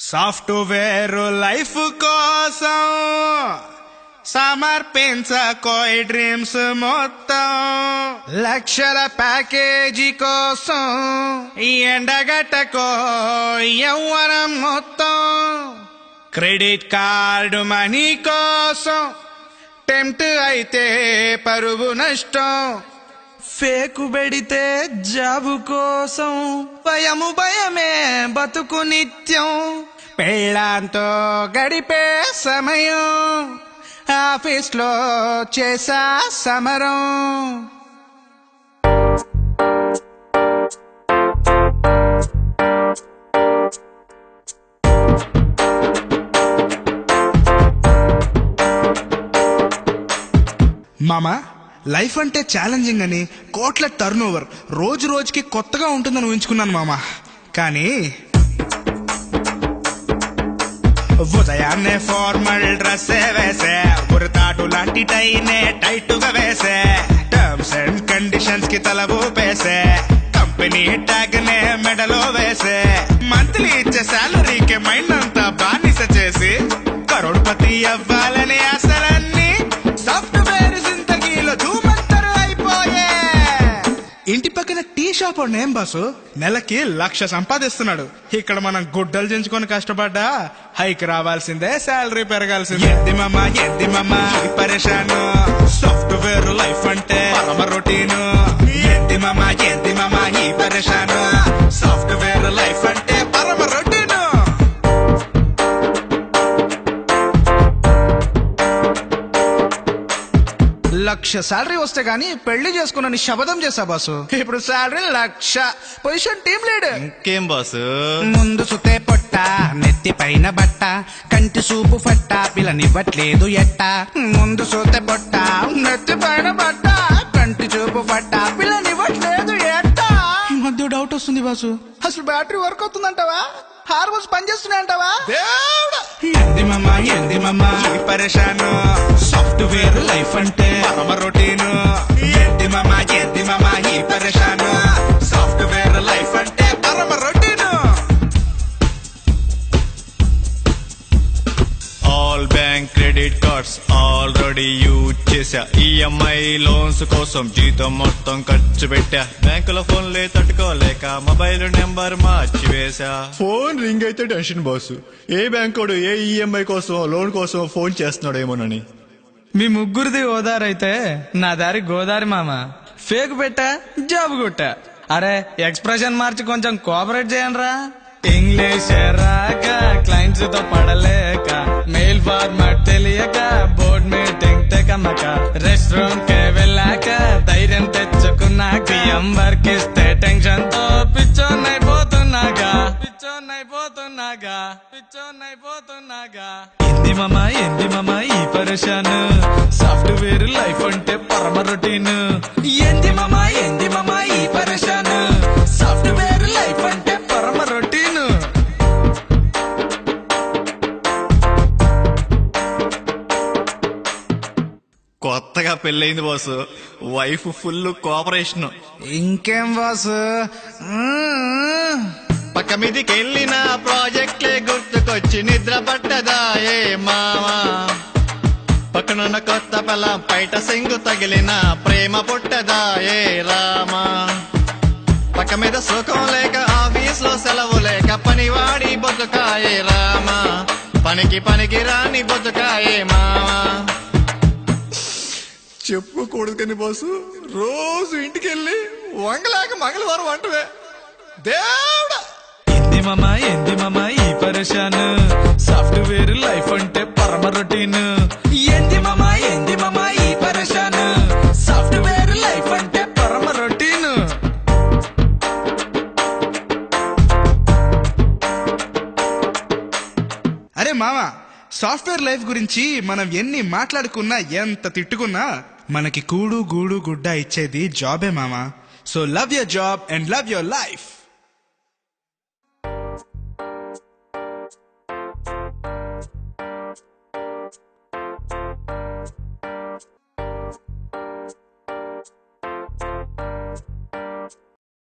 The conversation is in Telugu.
సాఫ్ట్వేర్ లైఫ్ కోసం సమర్పించకోయ్ డ్రీమ్స్ మొత్తం, లక్షల ప్యాకేజీ కోసం ఎండగట్టకో యవ్వనం మొత్తం, క్రెడిట్ కార్డు మనీ కోసం టెంప్ట్ అయితే పరువు నష్టం, ఫేకు పెడితే జాబు కోసం భయమే బతుకు నిత్యం, పెళ్ళాంతో గడిపే సమయం ఆఫీస్ లో చేసా సమరం. మామా, లైఫ్ అంటే ఛాలెంజింగ్ అని, కోట్ల టర్న్ ఓవర్, రోజు రోజుకి కొత్తగా ఉంటుందని ఊహించుకున్నాను మామా. కానీ ఉదయాన్నే ఫార్మల్ డ్రెస్ వేసే, ఉరతాటు లాంటి టైనే టైటుగా వేసే, టర్మ్స్ అండ్ కండిషన్స్ కి తల ఊపేసే, కంపెనీ ట్యాగ్ నే మెడలో వేసే, మంత్లీ ఇచ్చే శాలరీకి మైండ్ అంతా బానిస చేసి కరోడ్పతి అవ్వాలని ఆశలన్నీ సాఫ్ట్వేర్ జిందగీలో ధూమంతరు అయిపోయే. ఇంటి పక్కన టీ షాప్ ఏం బాసు నెలకి 1,00,000 సంపాదిస్తున్నాడు. ఇక్కడ మనం గుడ్డలు చించుకొని కష్టపడ్డా హైక్ రావాల్సిందే, శాలరీ పెరగాల్సిందే. ఎద్ది మామా ఈ పరేషాను, సాఫ్ట్వేర్ లైఫ్ అంటే పరమ రొటీను. ఎద్ది మామా ఈ పరేషాను, సాఫ్ట్వేర్ లైఫ్ అంటే పరమ రొటీను. లక్ష శాలరీ వస్తే గానీ పెళ్లి చేసుకున్నాను శబదం చేసా బాసు. ఇప్పుడు శాలరీ 1,00,000, పొజిషన్ టీం లీడ్. ఇంకేం బాసు? ముందు సుతే పొట్ట, నెత్తి పైన బట్ట, కంటి సూపు ఫట్ట, పిల్లనివ్వట్లేదు ఎట్ట. ముందు సుతే పొట్ట, నెత్తి పైన బట్ట, కంటి చూపు ఫట్ట, పిల్లనివ్వట్లేదు ఎట్ట. ఈ మధ్య డౌట్ వస్తుంది బాసు, అసలు బ్యాటరీ వర్క్ అవుతుందంటావా, హార్మోన్స్ పనిచేస్తున్నాయంటావా? ఎంది మామా ఈ పరేషాను, సాఫ్ట్వేర్ లైఫ్ అంటే పరమ రొటీను. ఎంది మామా ఈ పరేషాను, సాఫ్ట్వేర్ లైఫ్ అంటే పరమ routine. All bank credit cards already use చేశా, ఈఎంఐ లోన్స్ కోసం జీతం మొత్తం ఖర్చు పెట్టా, బ్యాంకుల ఫోన్లే తట్టుకోలేక మొబైల్ నెంబర్ మార్చి వేశా. ఫోన్ రింగ్ అయితే టెన్షన్ బాసు, ఏ బ్యాంకోడు ఏ ఈఎంఐ కోసం లోన్ కోసం ఫోన్ చేస్తున్నాడేమోనని. మీ ముగ్గురిది ఓదారైతే నా దారి గోదారి మామ. ఫేక్ పెట్టా, జాబ్ కొట్టా. అరే ఎక్స్ప్రెషన్ మార్చి కొంచెం కోఆపరేట్ చేయండిరా. ఇంగ్లీష్ రాక క్లయింట్స్ తో పడలేక, మెయిల్ ఫార్మాట్ తెలియక, బోర్డ్ మీటింగ్ తెకమక, రెస్టారెంట్ కే వెళ్ళాక ధైర్యం తెచ్చుకున్నాక, వర్క్ ఇస్తే టెన్షన్ తో పిచ్చోన్నైపోతున్నాగా. ఎంది మామా ఈ పరేషాను, సాఫ్ట్వేర్ లైఫ్ అంటే పరమ రొటీన్. ఎంది మామా ఈ పరేషాను, సాఫ్ట్వేర్ లైఫ్ అంటే పరమ రొటీన్. కొత్తగా పెళ్ళైంది బాసు, వైఫ్ ఫుల్ కోఆపరేషన్. ఇంకేం బాసు? పక్క మీదికి వెళ్ళిన ప్రాజెక్ట్లే గుర్తుకొచ్చి నిద్ర పట్టదా ఏ మావా, పక్కనున్న కొత్త పిల్లం బయట సింగు తగిలిన ప్రేమ పుట్టదా ఏ రామా, పక్క మీద సుఖం లేక ఆఫీస్ లో సెలవు లేక పనివాడి బతుకాయే రామా, పనికి రాని బతుకాయే మావా. చెప్పుకోకూడదు కానీ బాసు, రోజు ఇంటికి వెళ్ళి వంగలేక మంగళవారం అంటవే దేవుడా. ఎంది మామా ఈ పరేషాను, సాఫ్ట్వేర్ లైఫ్ అంటే పరమ రొటీన్. ఎంది మామా ఈ పరేషాను, సాఫ్ట్వేర్ లైఫ్ అంటే పరమ రొటీన్. అరే మామా, సాఫ్ట్వేర్ లైఫ్ గురించి మనం ఎన్ని మాట్లాడుకున్నా ఎంత తిట్టుకున్నా మనకి కూడు గూడు గుడ్డ ఇచ్చేది జాబే మామా. So love your job and love your life.